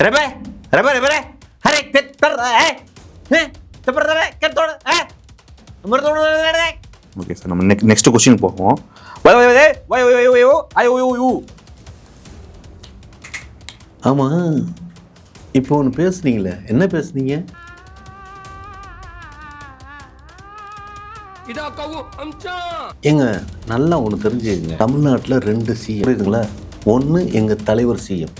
रबे रबे रबे अरे तर है तपर रे के तोड़ है मर तोड़ रे ஓகே சார் நம்ம நெக்ஸ்ட் क्वेश्चन போவோம் வை வை வை வை வை வை ஐயோ ஐயோ ஆமா இப்போ ஒன்று பேசுனீங்களே, என்ன பேசுனீங்க? ஏங்க நல்லா ஒன்று தெரிஞ்சுக்கங்க, தமிழ்நாட்டில் 2 சிஎம் புரியுதுங்களா? ஒன்று எங்கள் தலைவர் சிஎம்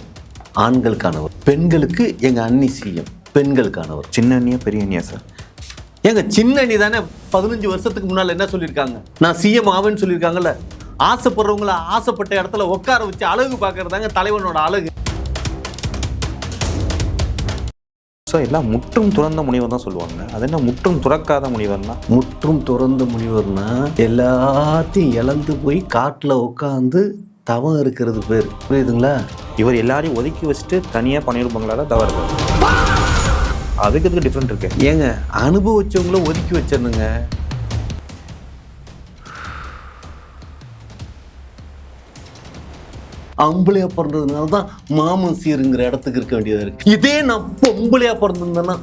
ஆண்களுக்கானவர், பெண்களுக்கு எங்கள் அண்ணி சிஎம் பெண்களுக்கானவர். சின்ன அண்ணியா பெரிய அண்ணியா சார்? எங்க சின்ன அண்ணி தானே 15 வருஷத்துக்கு முன்னால் என்ன சொல்லியிருக்காங்க, நான் சிஎம் ஆவேன்னு சொல்லியிருக்காங்கல்ல. ஆசைப்படுறவங்கள ஆசைப்பட்ட இடத்துல உட்கார வச்சு அழகு பார்க்கறதாங்க தலைவனோட அழகு. சார் எல்லாம் முற்றும் துறந்த முனிவர் தான் சொல்லுவாங்க, அது என்ன முற்றும் துறக்காத முனிவர்னா? முற்றும் துறந்த முனிவர்னா எல்லாத்தையும் இழந்து போய் காட்டில் உட்காந்து தவம் இருக்கிறது பேர், புரியுதுங்களா? இவர் எல்லாரையும் ஒதுக்கி வச்சுட்டு தனியாக பண்ணியிருப்பாங்களா தான் தவறு. அதுக்கு இதுக்கு டிஃப்ரெண்ட் இருக்கு. ஏங்க அனுபவிச்சவங்கள ஒதுக்கி வச்சிருந்துங்க. ஆம்பளையா பிறந்ததுனால தான் மாமன் சீருங்கிற இடத்துக்கு இருக்க வேண்டியதா இருக்கு. இதே நான் பொம்பளையா பிறந்திருந்தேன்னா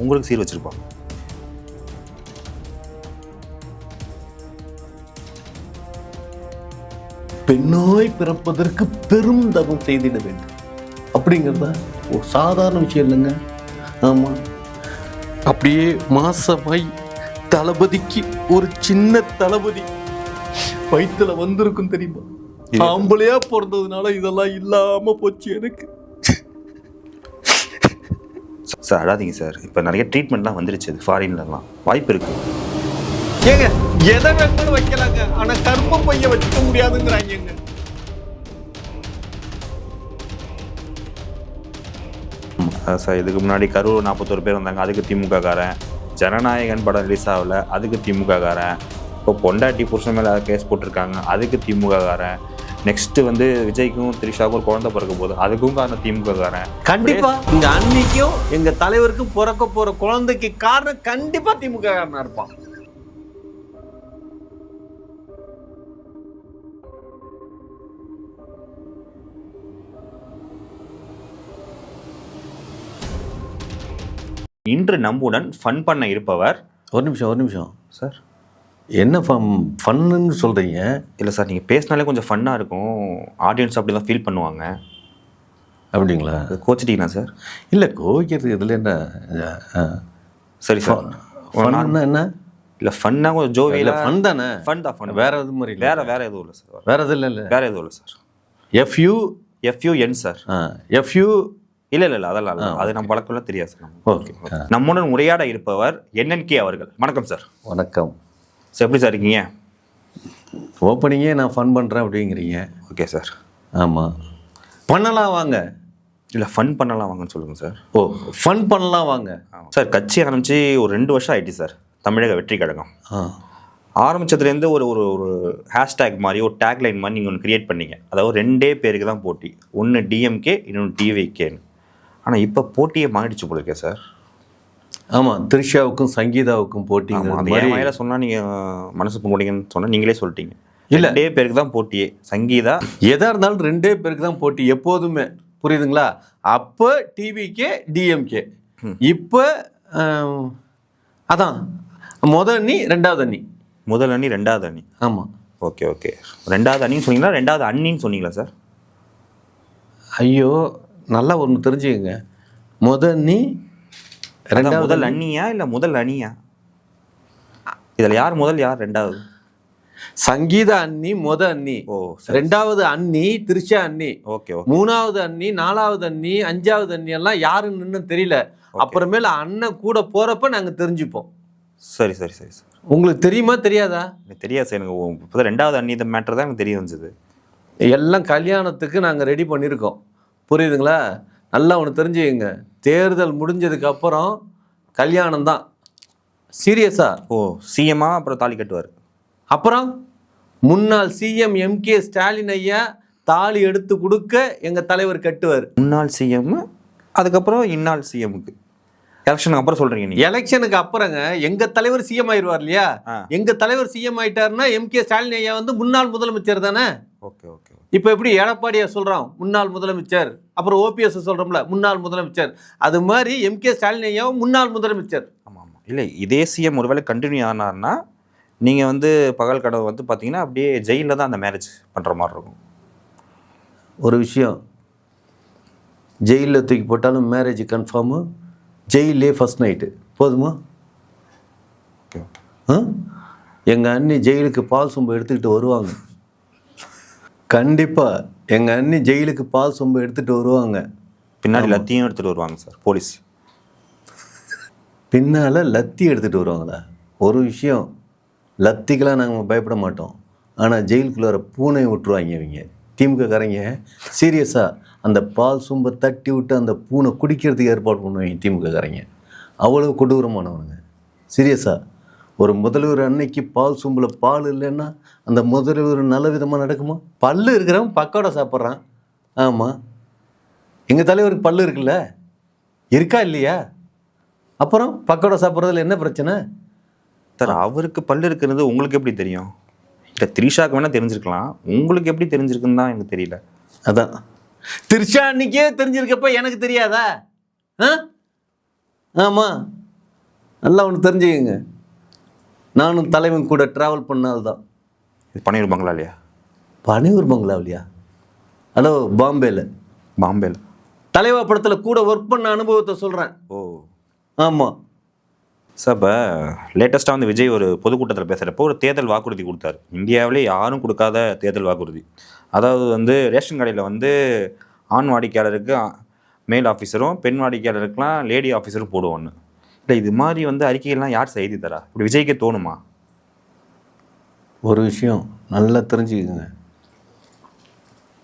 உங்களுக்கு சீர் வச்சிருப்பாங்க. பெண்ணாய் பிறப்பதற்கு பெரும் தவம் செய்திட வேண்டும் அப்படிங்கிறதா ஒரு சாதாரண விஷயம் இல்லைங்க. ஆமா, அப்படியே மாசமாய் தளபதிக்கு ஒரு சின்ன தளபதி வயிற்றுல வந்திருக்கும் தெரியுமா? ஆம்பளையா பிறந்ததுனால இதெல்லாம் இல்லாம போச்சு எனக்கு. சார் அழாதீங்க சார், இப்போ நிறைய ட்ரீட்மெண்ட்லாம் வந்துருச்சு ஃபாரின்லலாம், வாய்ப்பு இருக்கு. ஏங்க எதை வேணாலும் வைக்கலாங்க, ஆனா கர்ம பைய வச்சுக்க முடியாதுங்கிறாங்க. சார் இதுக்கு முன்னாடி கரூர் 41 பேர் வந்தாங்க, அதுக்கு திமுக காரன். ஜனநாயகன் படம் ரிலீஸ் ஆகல, அதுக்கு திமுக காரன். இப்போ பொண்டாட்டி புருஷன் மேலே கேஸ் போட்டிருக்காங்க, அதுக்கு திமுக காரன். நெக்ஸ்ட் வந்து விஜய்க்கும் த்ரிஷாவுக்கும் ஒரு குழந்தை பிறக்க போகுது, அதுக்கும் காரணம் திமுக காரன். கண்டிப்பா எங்க அன்னைக்கும் எங்க தலைவருக்கும் பிறக்க போற குழந்தைக்கு காரணம் கண்டிப்பா திமுக காரனா இருப்பான். இன்று நம்முடன் ஃபன் பண்ண இருப்பவர். ஒரு நிமிஷம் சார், என்ன ஃபன்னு சொல்றீங்க? இல்லை சார், நீங்கள் பேசினாலே கொஞ்சம் ஃபன்னாக இருக்கும், ஆடியன்ஸ் அப்படி தான் ஃபீல் பண்ணுவாங்க. அப்படிங்களா? கோச்சிட்டீங்களா சார்? இல்லை, கோவிக்கிறது இதில் என்ன? சரி சார், ஃபன்னா என்ன? இல்லை ஃபன்னா கொஞ்சம் ஜோவியில் ஃபன் தானே? ஃபன் தான், ஃபன். வேற எது மாதிரி வேற எதுவும் இல்லை சார். வேற எதுவும் இல்லை. வேற எதுவும் இல்லை சார். FUN sir. FU இல்லை அதெல்லாம் இல்லை, அது நம்ம பழக்கம்லாம் தெரியாது சார். ஓகே. நம்முடன் உரையாட இருப்பவர் NNK அவர்கள். வணக்கம் சார். வணக்கம் சார், எப்படி சார் இருக்கீங்க? ஓப்பனிங்கே நான் ஃபன் பண்ணுறேன் அப்படிங்கிறீங்க. Okay sir. ஆமாம், பண்ணலாம் வாங்க. இல்லை ஃபன் பண்ணலாம் வாங்கன்னு சொல்லுங்கள் சார். ஓ, ஃபன் பண்ணலாம் வாங்க சார். கட்சி ஆரம்பித்து ஒரு 2 வருஷம் ஆகிடுச்சு சார். தமிழக வெற்றி கழகம் ஆரம்பித்ததுலேருந்து ஒரு ஒரு ஹேஷ்டேக் மாதிரி, ஒரு டேக்லைன் மாதிரி நீங்கள் ஒன்று க்ரியேட் பண்ணீங்க. அதாவது 2 பேருக்கு தான் போட்டி, ஒன்று DMK, இன்னொன்று TVKன்னு. ஆனால் இப்போ போட்டியே மாறிடுச்சு போலிருக்கே சார். ஆமாம், த்ரிஷாவுக்கும் சங்கீதாவுக்கும் போட்டிங்க. அது என் வாயில சொன்னால் நீங்கள் மனசு போட்டிங்கன்னு சொன்னால் நீங்களே சொல்லிட்டீங்க. இல்லை, 2 பேருக்கு தான் போட்டியே. சங்கீதா எதாக இருந்தாலும் 2 பேருக்கு தான் போட்டி எப்போதுமே, புரியுதுங்களா? அப்போ TVK DMK, இப்போ அதான் முதல் அணி ரெண்டாவது அணி. முதல் அணி ரெண்டாவது அணி. ஆமாம். ஓகே. ரெண்டாவது அணின்னு சொன்னீங்களா, ரெண்டாவது அண்ணின்னு சொன்னீங்களா சார்? ஐயோ, நல்லா ஒன்று தெரிஞ்சுக்கங்க. முதல் அணி ரெண்டாவது. முதல் அண்ணியா இல்லை முதல் அணியா? இதில் யார் முதல் யார் ரெண்டாவது? சங்கீதா அண்ணி முதல் அண்ணி. ஓ, ரெண்டாவது அண்ணி த்ரிஷா அண்ணி. ஓகே. மூணாவது அண்ணி, நாலாவது அண்ணி, அஞ்சாவது அண்ணி எல்லாம் யாருன்னு தெரியல. அப்புறமேல அண்ணன் கூட போறப்ப நாங்க தெரிஞ்சுப்போம். சரி. உங்களுக்கு தெரியுமா தெரியாதா? எனக்கு தெரியாது சார். எனக்கு இப்போ 2வது அண்ணி இந்த மேட்டர் தான் எனக்கு தெரிய வந்துச்சு. எல்லாம் கல்யாணத்துக்கு நாங்கள் ரெடி பண்ணியிருக்கோம், புரியுதுங்களா? நல்லா ஒன்று தெரிஞ்சுக்கங்க, தேர்தல் முடிஞ்சதுக்கு அப்புறம் கல்யாணம் தான். சீரியஸா? ஓ, சிஎம்மா அப்புறம் தாலி கட்டுவார். அப்புறம் முன்னாள் சிஎம் MK ஸ்டாலின் ஐயா தாலி எடுத்து கொடுக்க எங்கள் தலைவர் கட்டுவார். முன்னாள் சிஎம், அதுக்கப்புறம் இந்நாள் சிஎம்க்கு எலெக்ஷனுக்கு அப்புறம் சொல்றீங்க நீங்க? எலெக்ஷனுக்கு அப்புறங்க எங்க தலைவர் சிஎம் ஆயிடுவார் இல்லையா? எங்க தலைவர் சிஎம் ஆயிட்டாருன்னா MK ஸ்டாலின் ஐயா வந்து முன்னாள் முதலமைச்சர் தானே. ஓகே. இப்போ எப்படி எடப்பாடியை சொல்கிறான் முன்னாள் முதலமைச்சர், அப்புறம் ஓபிஎஸ் சொல்கிறோம்ல முன்னாள் முதலமைச்சர், அது மாதிரி எம்கே ஸ்டாலின் ஐயாவும் முன்னாள் முதலமைச்சர். ஆமாம் ஆமாம். இல்லை இதே சிஎம் ஒருவேளை கண்டினியூ ஆனார்னா நீங்கள் வந்து பகல் கனவு வந்து பார்த்தீங்கன்னா அப்படியே ஜெயிலில் தான் அந்த மேரேஜ் பண்ணுற மாதிரி இருக்கும். ஒரு விஷயம், ஜெயிலில் தூக்கி போட்டாலும் மேரேஜ் கன்ஃபார்மு, ஜெயிலே ஃபஸ்ட் நைட்டு போதுமா? Okay okay. எங்கள் அண்ணி ஜெயிலுக்கு பால் சொம்பு எடுத்துக்கிட்டு வருவாங்க. கண்டிப்பாக எங்கள் அண்ணி ஜெயிலுக்கு பால் சொம்பு எடுத்துகிட்டு வருவாங்க. பின்னாடி லத்தியும் எடுத்துகிட்டு வருவாங்க சார் போலீஸ். பின்னால் லத்தி எடுத்துகிட்டு வருவாங்களா? ஒரு விஷயம், லத்திக்கெலாம் நாங்கள் பயப்பட மாட்டோம். ஆனால் ஜெயிலுக்குள்ளார பூனை விட்டுருவாங்க இவங்க திமுககாரங்க. சீரியஸாக அந்த பால் சொம்பை தட்டி விட்டு அந்த பூனை குடிக்கிறதுக்கு ஏற்பாடு பண்ணுவாங்க திமுககாரங்க. அவ்வளோ கொடூரமானவனுங்க. சீரியஸாக ஒரு முதல்வர் அன்னைக்கு பால் சொம்பில் பால் இல்லைன்னா அந்த முதல்வர் நல்ல விதமாக நடக்குமா? பல்லு இருக்கிறவன் பக்கோடா சாப்பிட்றான். ஆமாம், எங்கள் தலைவருக்கு பல்லு இருக்குல்ல, இருக்கா இல்லையா? அப்புறம் பக்கோடா சாப்பிட்றதுல என்ன பிரச்சனை? சார் அவருக்கு பல்லு இருக்கிறது உங்களுக்கு எப்படி தெரியும்? இல்லை த்ரிஷாக்கு வேணால் தெரிஞ்சிருக்கலாம், உங்களுக்கு எப்படி தெரிஞ்சிருக்குன்னு தான் எனக்கு தெரியல. அதான் த்ரிஷா அன்னைக்கே தெரிஞ்சிருக்கப்ப எனக்கு தெரியாதா? ஆமாம், நல்லா ஒன்று தெரிஞ்சுக்கங்க, நானும் தலைவன் கூட ட்ராவல் பண்ணால்தான். இது பனையூர் பங்களா இல்லையா? பனையூர் பங்களாவிலையா? ஹலோ, பாம்பேல தலைவா படத்தில் கூட ஒர்க் பண்ண அனுபவத்தை சொல்கிறேன். ஓ ஆமாம் சார். இப்போ லேட்டஸ்ட்டாக வந்து விஜய் ஒரு பொதுக்கூட்டத்தில் பேசுகிறப்போ ஒரு தேர்தல் வாக்குறுதி கொடுத்தாரு. இந்தியாவிலே யாரும் கொடுக்காத தேர்தல் வாக்குறுதி. அதாவது வந்து ரேஷன் கடையில் வந்து ஆண் வாடிக்கையாளருக்கு மேல் ஆஃபீஸரும் பெண் வாடிக்கையாளருக்குலாம் லேடி ஆஃபீஸரும் போடுவோன்னு. இல்லை இது மாதிரி வந்து அறிக்கைகள்லாம் யார் செய்தி தரா? இப்படி விஜய்க்கே தோணுமா? ஒரு விஷயம் நல்லா தெரிஞ்சுக்கோங்க,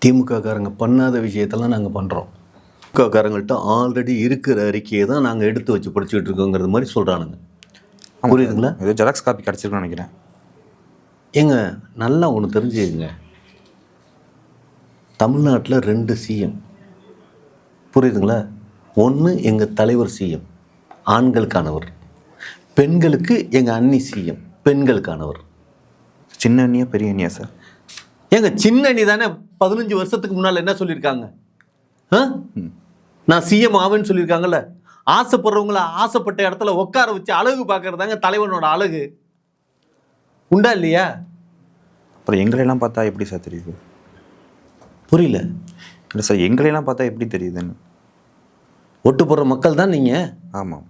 திமுககாரங்க பண்ணாத விஷயத்தெல்லாம் நாங்கள் பண்ணுறோம். திமுககாரங்கள்ட்ட ஆல்ரெடி இருக்கிற அறிக்கையை தான் நாங்கள் எடுத்து வச்சு படிச்சுட்டு இருக்கோங்கிறது மாதிரி சொல்கிறானுங்க. புரியுதுங்களா? ஏதோ ஜெராக்ஸ் காப்பி கிடச்சிருக்குன்னு நினைக்கிறேன். ஏங்க நல்லா ஒன்று தெரிஞ்சுக்கங்க, தமிழ்நாட்டில் 2 சிஎம். புரியுதுங்களா? ஒன்று எங்கள் தலைவர் சிஎம், ஆண்களுக்கானவர். பெண்களுக்கு எங்கள் அண்ணி சிஎம், பெண்களுக்கானவர். சின்ன அண்ணியா பெரிய அண்ணியா சார்? ஏங்க சின்ன அண்ணி தானே 15 வருஷத்துக்கு முன்னால் என்ன சொல்லியிருக்காங்க? நான் சிஎம் ஆவேன்னு சொல்லியிருக்காங்கல்ல. ஆசைப்படுறவங்கள ஆசைப்பட்ட இடத்துல உட்கார வச்சு அழகு பார்க்கறதாங்க தலைவனோட அழகு. உண்டா இல்லையா? அப்புறம் எங்களையெல்லாம் பார்த்தா எப்படி சார் தெரியுது? புரியல. இல்லை சார், எங்களையெல்லாம் பார்த்தா எப்படி தெரியுதுன்னு? ஓட்டு போடுற மக்கள் தான் நீங்கள். ஆமாம்,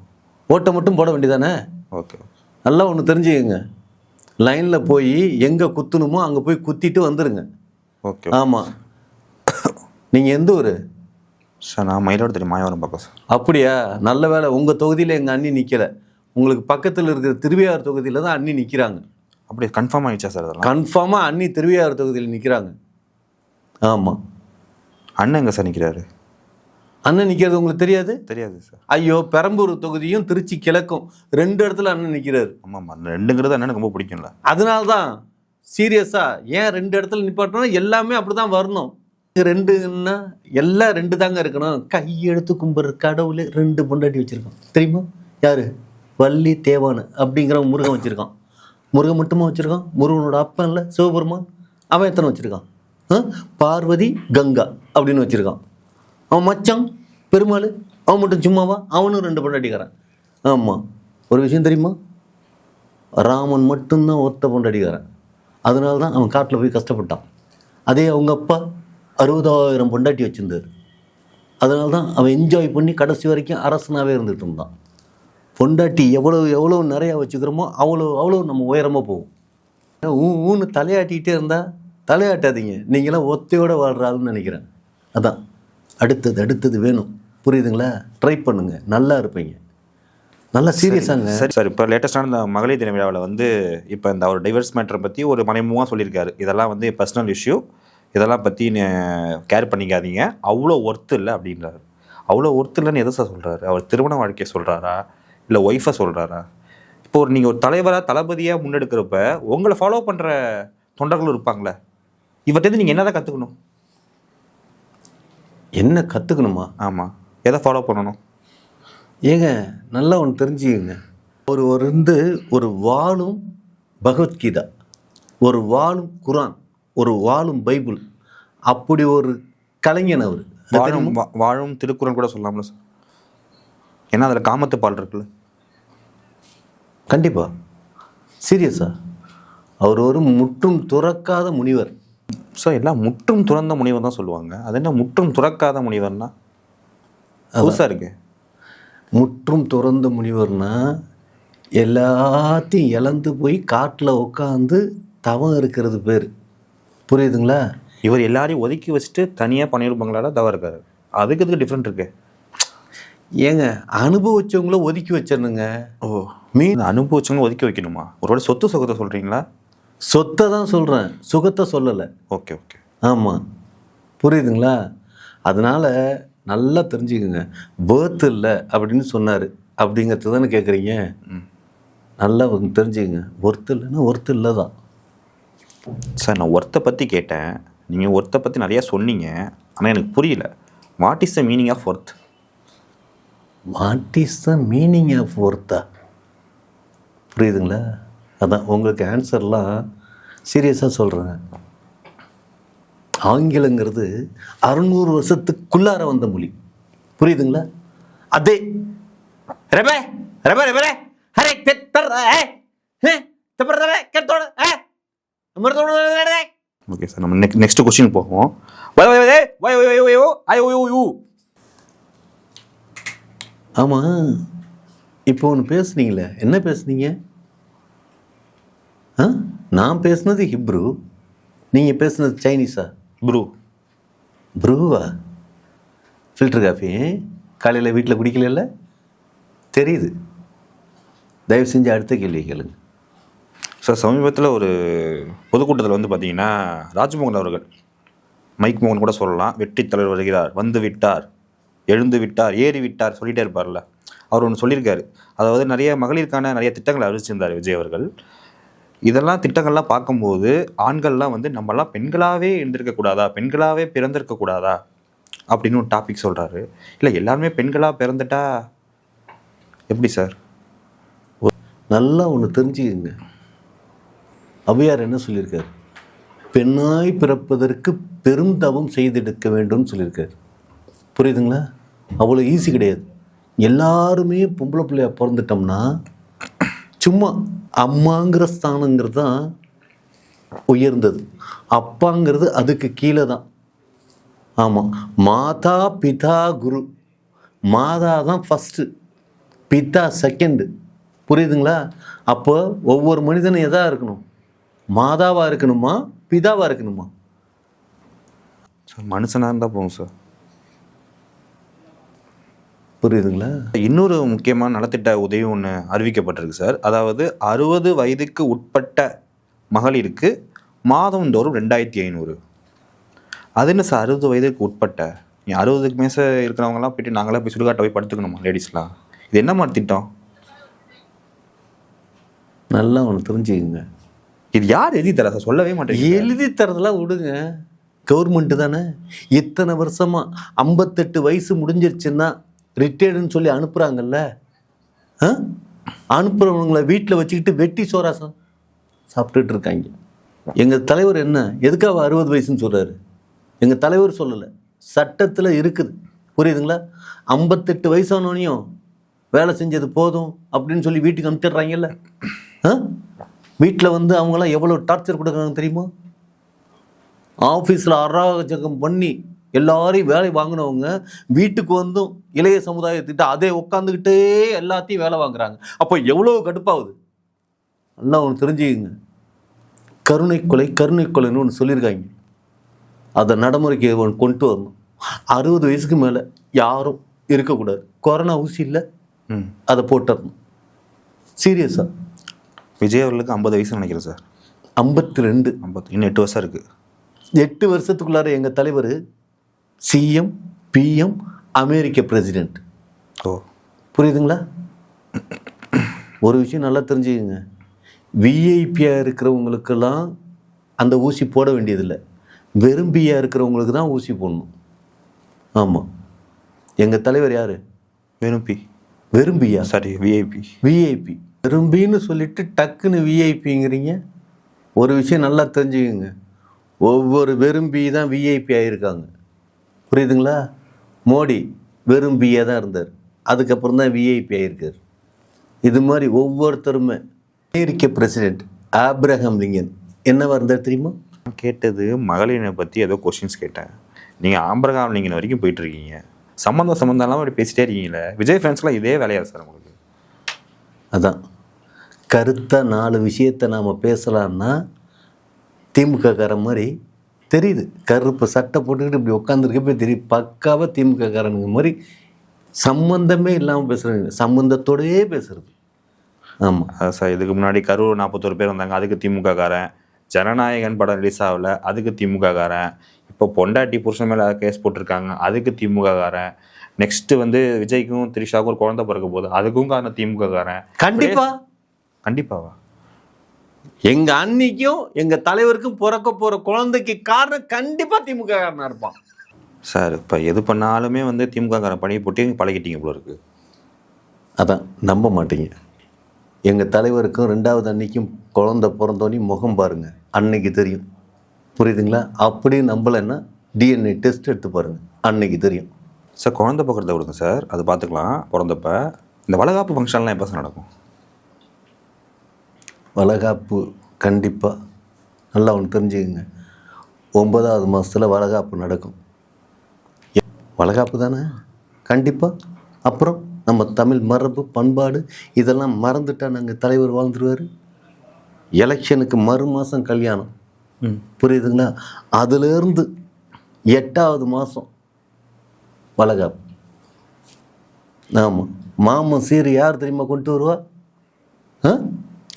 ஓட்டை மட்டும் போட வேண்டியதானே? ஓகே. நல்லா ஒன்று தெரிஞ்சுக்கங்க, லைனில் போய் எங்கே குத்தணுமோ அங்கே போய் குத்திட்டு வந்துடுங்க. ஓகே. ஆமாம். நீங்கள் எந்த ஊர் சார்? நான் மயிலாடுதுறை மாயவரம் பக்கம் சார். அப்படியா? நல்ல வேலை, உங்கள் தொகுதியில் எங்கள் அண்ணி நிற்கலை. உங்களுக்கு பக்கத்தில் இருக்கிற திருவையாறு தொகுதியில் தான் அண்ணி நிற்கிறாங்க. அப்படி கன்ஃபார்ம் ஆகிடுச்சா சார்? அதெல்லாம் கன்ஃபார்மாக அண்ணி திருவையாறு தொகுதியில் நிற்கிறாங்க. ஆமாம். அண்ணன் எங்கே சார் நிற்கிறாரு? அண்ணன் நிற்கிறது உங்களுக்கு தெரியாது? தெரியாது சார். ஐயோ, பெரம்பூர் தொகுதியும் திருச்சி கிழக்கும் 2 இடத்துல அண்ணன் நிற்கிறாரு. ஆமாம்மா, 2ங்கிறது அண்ணனுக்கு ரொம்ப பிடிக்கும்ல. அதனால தான் சீரியஸாக ஏன் 2 இடத்துல நிப்பாட்டணும், எல்லாமே அப்படி தான் வரணும். 2ன்னா எல்லாம் 2 தாங்க இருக்கணும். கையெழுத்து கும்பிட்ற கடவுள் 2 பொண்டாட்டி வச்சுருக்கான் தெரியுமா? யார்? வள்ளி தேவானு அப்படிங்கிற முருகன் வச்சுருக்கான். முருகன் மட்டுமா வச்சுருக்கான்? முருகனோட அப்பன் இல்லை சிவபெருமான், அவன் எத்தனை வச்சுருக்கான்? பார்வதி கங்கா அப்படின்னு வச்சுருக்கான். அவன் மச்சான் பெருமாள், அவன் மட்டும் சும்மாவா? அவனும் 2 பொண்டாட்டிக்காரன். ஆமாம். ஒரு விஷயம் தெரியுமா? ராமன் மட்டும்தான் ஒத்த பொண்டாட்டிக்காரன். அதனால தான் அவன் காட்டில் போய் கஷ்டப்பட்டான். அதே அவங்க அப்பா 60,000 பொண்டாட்டி வச்சுருந்தார். அதனால தான் அவன் என்ஜாய் பண்ணி கடைசி வரைக்கும் அரசனாகவே இருந்துகிட்டு இருந்தான். பொண்டாட்டி எவ்வளோ நிறையா வச்சுக்கிறோமோ அவ்வளோ நம்ம உயரமாக போகும். ஊன்னு தலையாட்டிகிட்டே இருந்தால் தலையாட்டாதீங்க, நீங்களாம் ஒத்தையோடு வாழ்கிற ஆளுன்னு நினைக்கிறேன். அதான் அடுத்தது வேணும். புரியுதுங்களா? ட்ரை பண்ணுங்க, நல்லா இருப்பீங்க. நல்லா சீரியஸாங்க. சரி சார், இப்போ லேட்டஸ்டான இந்த மகளிர் தின விழாவில் வந்து இப்போ இந்த அவர் டைவர்ஸ் மேட்டரை பற்றி ஒரு மறைமுகமாக சொல்லியிருக்காரு. இதெல்லாம் வந்து பர்சனல் இஷ்யூ, இதெல்லாம் பற்றி கேர் பண்ணிக்காதீங்க, அவ்வளோ ஒர்த்து இல்லை அப்படின்றாரு. அவ்வளோ ஒர்த்து இல்லைன்னு எதை சார் சொல்கிறாரு? அவர் திருமண வாழ்க்கையை சொல்கிறாரா இல்லை ஒய்ஃபை சொல்கிறாரா? இப்போ நீங்கள் ஒரு தலைவராக தளபதியாக முன்னெடுக்கிறப்ப உங்களை ஃபாலோ பண்ணுற தொண்டர்களும் இருப்பாங்களே, இவர்கிட்ட நீங்கள் என்ன தான் கற்றுக்கணும்? என்ன கற்றுக்கணுமா? ஆமாம், எதை ஃபாலோ பண்ணணும்? ஏங்க நல்லா ஒன்று தெரிஞ்சுக்கங்க, ஒரு வாழும் பகவத்கீதா, ஒரு வாழும் குரான், ஒரு வாழும் பைபிள், அப்படி ஒரு கலைஞன் அவர். வாழும் திருக்குறள் கூட சொல்லலாம்ல சார், ஏன்னா அதில் காமத்து பால் இருக்குல்ல. கண்டிப்பா சீரியஸா அவர் ஒரு முற்றும் துறக்காத முனிவர். ஸோ எல்லாம் முற்றும் துறந்த முனிவர் தான் சொல்லுவாங்க. அது என்ன முற்றும் துறக்காத முனிவர்னா புதுசாக இருக்கு. முற்றும் துறந்த முனிவர்னா எல்லாத்தையும் இழந்து போய் காட்டில் உட்காந்து தவம் இருக்கிறது பேர். புரியுதுங்களா? இவர் எல்லாரையும் ஒதுக்கி வச்சுட்டு தனியாக பண்ணியிருப்பாங்களால தவறு இருக்காரு. அதுக்கு டிஃப்ரெண்ட் இருக்கு. ஏங்க அனுபவிச்சவங்கள ஒதுக்கி வச்சிடணுங்க. ஓ, அனுபவிச்சவங்களும் ஒதுக்கி வைக்கணுமா? ஒருவேளை சொத்து சுகத்தை சொல்கிறீங்களா? சொத்தை தான் சொல்கிறேன், சுகத்தை சொல்லலை. ஓகே ஓகே, ஆமாம், புரியுதுங்களா? அதனால் நல்லா தெரிஞ்சுக்கோங்க. பேர்த் இல்லை அப்படின்னு சொன்னார் அப்படிங்கிறது தானே கேட்குறீங்க. நல்லா தெரிஞ்சுக்கங்க, ஒர்த்து இல்லைன்னா ஒர்த்து இல்லை தான். சார் நான் ஒர்த்தை பற்றி கேட்டேன், நீங்கள் ஒர்த்தை பற்றி நிறையா சொன்னீங்க, ஆனால் எனக்கு புரியல. What is the meaning of worth? What is the meaning of ஒர்த்தா? புரியுதுங்களா? அதான் உங்களுக்கு ஆன்சர்லாம் சீரியஸாக சொல்கிறேன். ஆங்கிலங்கிறது 600 வருஷத்துக்குள்ளார வந்த மொழி. புரியுதுங்களா? அதே ரபே ரபே ரபே அரே தெத்தர் ஹே தப்பறதே கத்தோட மர்தோட. ஓகே சார், நம்ம நெக்ஸ்ட் क्वेश्चन போவோம். ஆமாம், இப்போ ஒன்று பேசுனீங்களே, என்ன பேசுனீங்க? நான் பேசுனது ஹிப்ரு, நீங்கள் பேசுனது சைனீஸா? ப்ரூவா? ஃபில்டர் காஃபி காலையில் வீட்டில் குடிக்கல தெரியுது. தயவு செஞ்சு அடுத்த கேள்வி கேளுங்க சார். சமீபத்தில் ஒரு பொதுக்கூட்டத்தில் வந்து பார்த்தீங்கன்னா ராஜ்மோகன் அவர்கள், மைக் மோகன் கூட சொல்லலாம், வெற்றி தலைவர் வருகிறார், வந்து விட்டார், எழுந்து விட்டார், ஏறி விட்டார் சொல்லிகிட்டே இருப்பார்ல, அவர் ஒன்று சொல்லியிருக்காரு. அதாவது நிறைய மகளிருக்கான நிறைய திட்டங்களை அறிவிச்சிருந்தார் விஜய் அவர்கள். இதெல்லாம் திட்டங்கள்லாம் பார்க்கும்போது ஆண்கள்லாம் வந்து நம்மளாம் பெண்களாகவே இருந்திருக்கக்கூடாதா, பெண்களாகவே பிறந்திருக்கக்கூடாதா அப்படின்னு ஒரு டாபிக் சொல்கிறாரு. இல்லை எல்லாருமே பெண்களாக பிறந்துட்டா எப்படி சார்? நல்லா ஒன்று தெரிஞ்சுக்கங்க. ஔவையார் என்ன சொல்லியிருக்காரு? பெண்ணாய் பிறப்பதற்கு பெரும் தவம் செய்தெடுக்க வேண்டும்னு சொல்லியிருக்காரு. புரியுதுங்களா? அவ்வளோ ஈஸி கிடையாது. எல்லாருமே பொம்பளை பிள்ளையா பிறந்துட்டோம்னா சும்மா அம்மாங்கிற ஸ்தானங்கிறது தான் உயர்ந்தது, அப்பாங்கிறது அதுக்கு கீழே தான். ஆமாம், மாதா பிதா குரு. மாதா தான் ஃபஸ்ட்டு, பிதா செகண்டு. புரியுதுங்களா? அப்போ ஒவ்வொரு மனிதனும் எதா இருக்கணும்? மாதாவாக இருக்கணுமா, பிதாவாக இருக்கணுமா? மனுஷனாக இருந்தால் போகும் சார். புரியுதுங்களா? இன்னொரு முக்கியமான நலத்திட்ட உதவி ஒன்று அறிவிக்கப்பட்டிருக்கு சார். அதாவது 60 வயதுக்கு உட்பட்ட மகளிருக்கு மாதந்தோறும் 2500. அது என்ன சார் 60 வயதுக்கு உட்பட்ட? 60க்கு மேச இருக்கிறவங்கலாம் போயிட்டு நாங்களாம் போய் சுடுகாட்டை போய் படுத்துக்கணுமா லேடிஸ்லாம்? இது என்ன மாதிரி திட்டம்? நல்லா ஒன்று தெரிஞ்சுக்கங்க. இது யார் எழுதி தர சார்? சொல்லவே மாட்டேன். எழுதி தரதெல்லாம் விடுங்க, கவர்மெண்ட்டு தானே. இத்தனை வருஷமாக 58 வயசு முடிஞ்சிருச்சுன்னா ரிட்டையர்டுன்னு சொல்லி அனுப்புகிறாங்கல்ல, அனுப்புகிறவங்களை வீட்டில் வச்சுக்கிட்டு வெட்டி சோறாசம் சாப்பிட்டுட்டு இருக்காங்க. எங்கள் தலைவர் என்ன எதுக்காக 60 வயசுன்னு சொல்கிறாரு? எங்கள் தலைவர் சொல்லலை, சட்டத்தில் இருக்குது. புரியுதுங்களா? 58 வயசானோனையும் வேலை செஞ்சது போதும் அப்படின்னு சொல்லி வீட்டுக்கு அனுப்பிச்சிடுறாங்கல்ல. வீட்டில் வந்து அவங்களாம் எவ்வளோ டார்ச்சர் கொடுக்குறாங்க தெரியுமா? ஆஃபீஸில் அராஜகம் பண்ணி எல்லாரையும் வேலை வாங்கினவங்க வீட்டுக்கு வந்தும் இளைய சமுதாயத்திட்ட அதே உட்காந்துக்கிட்டே எல்லாத்தையும் வேலை வாங்குறாங்க. அப்போ எவ்வளோ கடுப்பாகுது? நல்லா ஒன்று தெரிஞ்சுக்கங்க. கருணை கொலைன்னு ஒன்று சொல்லியிருக்காங்க. அதை நடைமுறைக்கு கொண்டு வரணும். 60 வயசுக்கு மேலே யாரும் இருக்கக்கூடாது. கொரோனா ஊசி இல்லை, அதை போட்டுடணும். சீரியஸாக. விஜய் அவர்களுக்கு 50 வயசு நினைக்கிறேன் சார். 52. இன்னும் 8 வருஷம் இருக்குது. 8 வருஷத்துக்குள்ளார எங்கள் தலைவர் சிஎம், பிஎம், அமெரிக்க பிரசிடெண்ட். ஓ, புரியுதுங்களா? ஒரு விஷயம் நல்லா தெரிஞ்சுக்கங்க. விஐபியாக இருக்கிறவங்களுக்கெல்லாம் அந்த ஊசி போட வேண்டியதில்லை, வெறும்பியாக இருக்கிறவங்களுக்கு தான் ஊசி போடணும். ஆமாம், எங்கள் தலைவர் யார்? வெறும்பியா? Sorry, VIP. வெறும்பின்னு சொல்லிட்டு டக்குன்னு விஐபிங்கிறீங்க. ஒரு விஷயம் நல்லா தெரிஞ்சுக்கங்க. ஒவ்வொரு வெறும்பி தான் விஐபி ஆகியிருக்காங்க. புரியுதுங்களா? மோடி வெறும்பியாக தான் இருந்தார், அதுக்கப்புறம் தான் விஐபி ஆகியிருக்கார். இது மாதிரி ஒவ்வொருத்தருமே. அமெரிக்க பிரசிடெண்ட் ஆப்ரஹாம் லிங்கன் என்னவா இருந்தார் தெரியுமா? கேட்டது மகளிரை பற்றி ஏதோ கொஸ்டின்ஸ் கேட்டேன். நீங்கள் ஆப்ரஹாம் லிங்கன் வரைக்கும் போயிட்டு இருக்கீங்க. சம்மந்தம் இல்லாமல் அப்படி பேசிட்டே இருக்கீங்களே. விஜய் ஃபேன்ஸ்லாம் இதே வேலையா சார் உங்களுக்கு? அதான் கருத்தாக 4 விஷயத்தை நாம் பேசலான்னா திமுககாரன் மாதிரி தெரியுது. கருப்பு சட்டை போட்டுக்கிட்டு இப்படி உட்காந்துருக்கப்பே தெரியுது. பக்காவாக திமுககாரனுங்க மாதிரி சம்பந்தமே இல்லாமல் பேசுகிறாங்க, சம்பந்தத்தோடையே பேசுறது. ஆமாம் சார், இதுக்கு முன்னாடி கரூர் 41 பேர் வந்தாங்க, அதுக்கு திமுககாரன். ஜனநாயகன் படம் ரிலீஸ் ஆகல, அதுக்கு திமுககாரன். இப்போ பொண்டாட்டி புருஷன் மேலே கேஸ் போட்டிருக்காங்க, அதுக்கு திமுககாரன். நெக்ஸ்ட் வந்து விஜய்க்கும் த்ரிஷாவுக்கும் ஒரு குழந்தை பிறக்க போகுது, அதுக்கும் காரணம் திமுககாரன். கண்டிப்பாவா? எங்க அன்னிக்கும் எங்க தலைவருக்கும் பிறக்க போற குழந்தைக்கு காரணம் கண்டிப்பா திமுக காரனா இருப்பான். சார், இப்போ எது பண்ணாலுமே வந்து திமுககாரன் பணியை போட்டு பழகிட்டீங்க போல இருக்கு. அதான் நம்ப மாட்டீங்க. எங்கள் தலைவருக்கும் 2வது அன்னைக்கும் குழந்தை பிறந்தோன்னே முகம் பாருங்க, அன்னைக்கு தெரியும். புரியுதுங்களா? அப்படி நம்பலைன்னா டிஎன்ஏ டெஸ்ட் எடுத்து பாருங்க, அன்னைக்கு தெரியும். சார், குழந்தை பிறக்கிறத விடுங்க சார், அது பார்த்துக்கலாம் பிறந்தப்ப. இந்த வளகாப்பு ஃபங்க்ஷன்லாம் எப்போ சார் நடக்கும்? வளகாப்பு கண்டிப்பாக நல்லா ஒன்று தெரிஞ்சுக்கங்க, 9வது மாதத்தில் வளகாப்பு நடக்கும். வளகாப்பு தானே கண்டிப்பாக. அப்புறம் நம்ம தமிழ் மரபு பண்பாடு இதெல்லாம் மறந்துட்டா நாங்கள் தலைவர் வாழ்ந்துருவார். எலெக்ஷனுக்கு மறு மாதம் கல்யாணம். புரியுதுங்களா? அதுலேருந்து 8வது மாதம் வளகாப்பு. ஆமாம், மாமன் சீர் யார் தெரியுமா கொண்டு வருவா?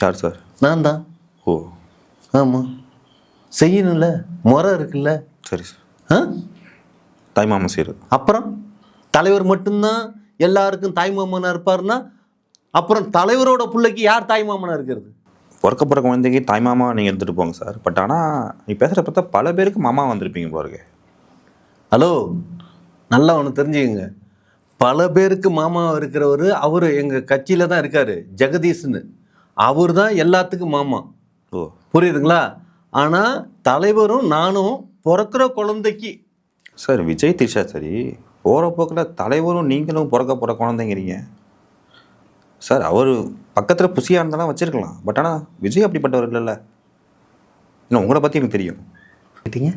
யார் சார்? நான் தான். ஓ ஆமாம், செய்யணும்ல, முறை இருக்குல்ல. சரி சார். தாய்மாமன் சீர். அப்புறம் தலைவர் மட்டும்தான் எல்லாருக்கும் தாய்மாமனாக இருப்பார்னா அப்புறம் தலைவரோட பிள்ளைக்கு யார் தாய்மாமனாக இருக்கிறது? பிறக்க பிறக்க குழந்தைக்கு தாய்மாமா நீங்கள் எடுத்துகிட்டு போங்க சார். பட் ஆனால் நீ பேசுகிற பார்த்தா பல பேருக்கு மாமா வந்திருப்பீங்க பாருங்க. ஹலோ, நல்லா ஒன்று தெரிஞ்சுக்கங்க, பல பேருக்கு மாமா இருக்கிறவர் அவர் எங்கள் கட்சியில் தான் இருக்கார், ஜெகதீஷ்னு. அவர் தான் எல்லாத்துக்கும் மாமா. ஓ, புரியுதுங்களா? ஆனால் தலைவரும் நானும் பிறக்கிற குழந்தைக்கு. சார், விஜய் த்ரிஷா சரி, போகிற போக்கில் தலைவரும் நீங்களும் பிறக்க போகிற குழந்தைங்கிறீங்க சார். அவர் பக்கத்தில் புசியாக இருந்தாலும் வச்சுருக்கலாம். பட் ஆனால் விஜய் அப்படிப்பட்டவர் இல்லைல்ல. இல்லை, உங்களை பற்றி எனக்கு தெரியும். கேட்டீங்க?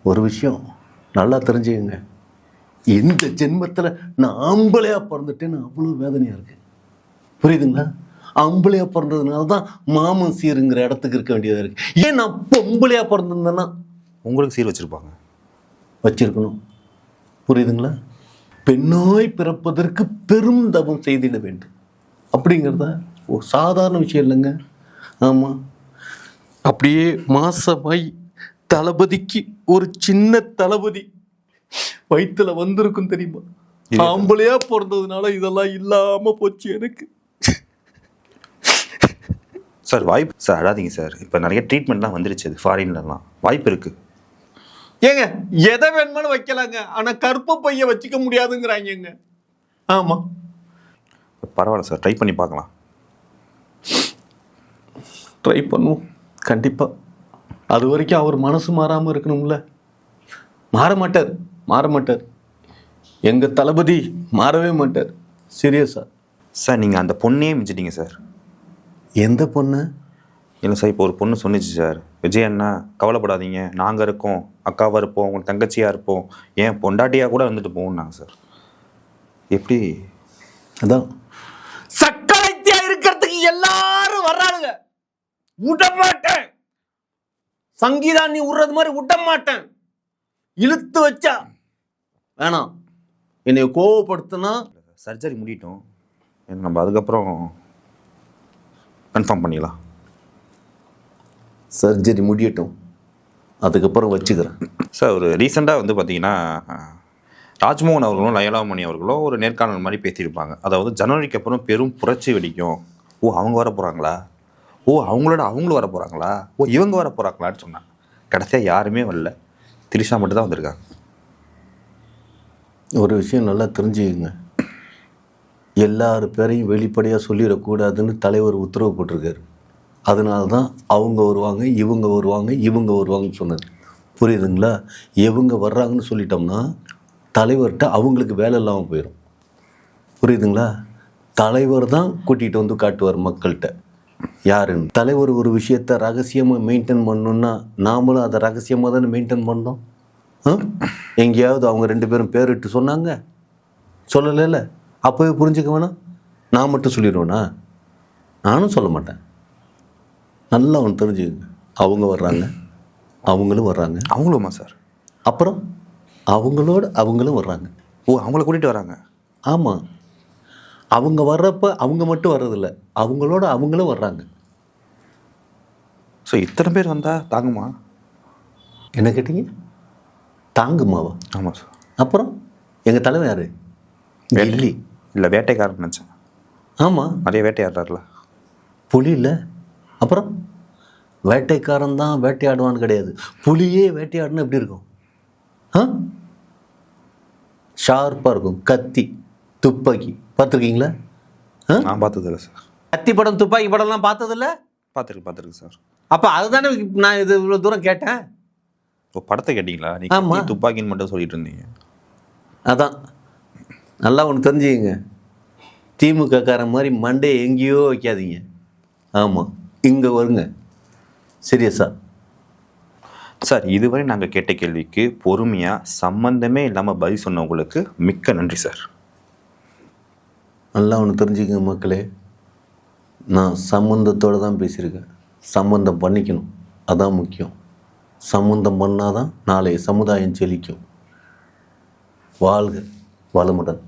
ஒரு விஷயம் நல்லா தெரிஞ்சுக்கங்க, இந்த ஜென்மத்தில் நான் ஆம்பளையாக பிறந்துட்டேன்னு அவ்வளோ வேதனையாக இருக்கு. புரியுதுங்களா? ஆம்பளையாக பிறந்ததுனால தான் மாமன் சீருங்கிற இடத்துக்கு இருக்க வேண்டியதாக இருக்கு. ஏன் நான் பொம்பளையாக பிறந்திருந்தேன்னா உங்களுக்கு சீர் வச்சுருப்பாங்க, வச்சிருக்கணும். புரியுதுங்களா? பெண்ணாய் பிறப்பதற்கு பெரும் தவம் செய்திட வேண்டும் அப்படிங்கிறதா ஒரு சாதாரண விஷயம் இல்லைங்க. ஆமாம், அப்படியே மாசமாய் தளபதிக்கு ஒரு சின்ன தளபதி வயிற்றுல வந்திருக்கும் தெரியுமா? ஆம்பளையா பிறந்ததுனால இதெல்லாம் இல்லாம போச்சு எனக்கு. சார் வாய்ப்பு சார், அழாதீங்க சார். இப்போ நிறைய ட்ரீட்மெண்ட்லாம் வந்துருச்சு ஃபாரின்லலாம், வாய்ப்பு இருக்குது. ஏங்க எதை வேணுமானு வைக்கலாங்க, ஆனால் கற்ப பைய வச்சுக்க முடியாதுங்கிறாங்க. ஆமாம், பரவாயில்ல சார், ட்ரை பண்ணி பார்க்கலாம். ட்ரை பண்ணுவோம் கண்டிப்பாக. அது வரைக்கும் அவர் மனசு மாறாமல் இருக்கணும்ல. மாற மாட்டார். எங்கள் தளபதி மாறவே மாட்டார். சீரியஸா சார், நீங்கள் அந்த பொண்ணையே மிஞ்சிட்டீங்க சார். எந்த பொண்ணு? இல்லை சார், இப்போ ஒரு பொண்ணு சொன்னிச்சு சார், விஜய் அண்ணா கவலைப்படாதீங்க, நாங்கள் இருக்கோம், அக்காவாக இருப்போம், உங்களுக்கு தங்கச்சியாக இருப்போம், ஏன் பொண்டாட்டியாக கூட வந்துட்டு போகணுன்னாங்க சார். எப்படி? அதான் சக்கரைத்தியா இருக்கிறதுக்கு எல்லாரும் வர்றாளுங்க. விடமாட்டேன், சங்கீதா நீ விடுறது மாதிரி விடமாட்டேன். இழுத்து வச்சா வேணாம், என்னை கோவப்படுத்தினா சர்ஜரி முடியட்டும், நம்ம அதுக்கப்புறம் கன்ஃபார்ம் பண்ணிக்கலாம். சர்ஜரி முடியட்டும், அதுக்கப்புறம் வச்சுக்கிறேன் சார். ஒரு ரீசெண்டாக வந்து பார்த்தீங்கன்னா ராஜ்மோகன் அவர்களும் லயலாமணி அவர்களும் ஒரு நேர்காணல் மாதிரி பேசியிருப்பாங்க. அதாவது ஜனவரிக்கு அப்புறம் பெரும் புரட்சி வெடிக்கும். ஓ, அவங்க வர போகிறாங்களா? ஓ, அவங்களும் வர போகிறாங்களா? ஓ, இவங்க வர போகிறாங்களான்னு சொன்னாங்க. கடைசியாக யாருமே வரல, த்ரிஷா மட்டும் தான் வந்திருக்காங்க. ஒரு விஷயம் நல்லா தெரிஞ்சுக்கங்க, எல்லார் பேரையும் வெளிப்படையாக சொல்லிடக்கூடாதுன்னு தலைவர் உத்தரவு போட்டிருக்காரு. அதனால தான் அவங்க வருவாங்க, இவங்க வருவாங்க, இவங்க வருவாங்கன்னு சொன்னது. புரியுதுங்களா? இவங்க வர்றாங்கன்னு சொல்லிட்டோம்னா தலைவர்கிட்ட அவங்களுக்கு வேலை இல்லாமல் போயிடும். புரியுதுங்களா? தலைவர் தான் கூட்டிகிட்டு வந்து காட்டுவார் மக்கள்கிட்ட யாருன்னு. தலைவர் ஒரு விஷயத்தை ரகசியமாக மெயின்டைன் பண்ணணுன்னா நாமளும் அதை ரகசியமாக தானே மெயின்டைன் பண்ணோம். எங்கேயாவது அவங்க 2 பேரும் பேரிட்டு சொன்னாங்க? சொல்லலைல்ல. அப்போவே புரிஞ்சுக்க வேணாம். நான் மட்டும் சொல்லிடுவேனா? நானும் சொல்ல மாட்டேன். நல்லா ஒன்று தெரிஞ்சுக்கங்க. அவங்க வர்றாங்க, அவங்களும் வர்றாங்க. அவங்களுமா சார்? அப்புறம் அவங்களோட அவங்களும் வர்றாங்க. ஓ, அவங்கள கூட்டிகிட்டு வராங்க. ஆமாம். அவங்க வர்றப்ப அவங்க மட்டும் வர்றதில்ல, அவங்களோட அவங்களும் வர்றாங்க. ஸோ இத்தனை பேர் வந்தால் தாங்குமா? என்ன கேட்டீங்க? தாங்குமாவா? ஆமாம் சார். அப்புறம் எங்கள் தலைவன் யார்? டெல்லி. இல்லை, வேட்டைக்காரன் நினச்சேன். ஆமாம், நிறைய வேட்டையாடுறாருல. புலி இல்லை. அப்புறம் வேட்டைக்காரன் தான் வேட்டையாடுவான்னு கிடையாது. புலியே வேட்டையாடுனா எப்படி இருக்கும்? ஷார்ப்பாக இருக்கும். கத்தி, துப்பாக்கி பார்த்துருக்கீங்களா? நான் பார்த்ததில்ல சார். கத்தி படம், துப்பாக்கி படம்லாம் பார்த்ததில்ல? பார்த்துருக்கு சார். அப்போ அதுதானே நான் இது இவ்வளோ தூரம் கேட்டேன். இப்போ படத்தை கேட்டிங்களா? ஆமா. நீங்கள் துப்பாக்கின்னு மட்டும் சொல்லிட்டு இருந்தீங்க. அதான் நல்லா ஒன்று தெரிஞ்சுக்கங்க. திமுக காரன் மாதிரி மண்டையை எங்கேயோ வைக்காதீங்க. ஆமாம், இங்கே வருங்க. சீரியஸா சார், இதுவரை நாங்கள் கேட்ட கேள்விக்கு பொறுமையாக சம்பந்தமே இல்லாமல் பதில் சொன்னவங்களுக்கு மிக்க நன்றி சார். நல்லா ஒன்று தெரிஞ்சுக்கங்க மக்களே. நான் சம்மந்தத்தோடு தான் பேசியிருக்கேன். சம்மந்தம் பண்ணிக்கணும், அதான் முக்கியம். சம்மந்தம் பண்ணாதான் நாளைய சமுதாயம் செழிக்கும். வாழ்க வளமுடன்.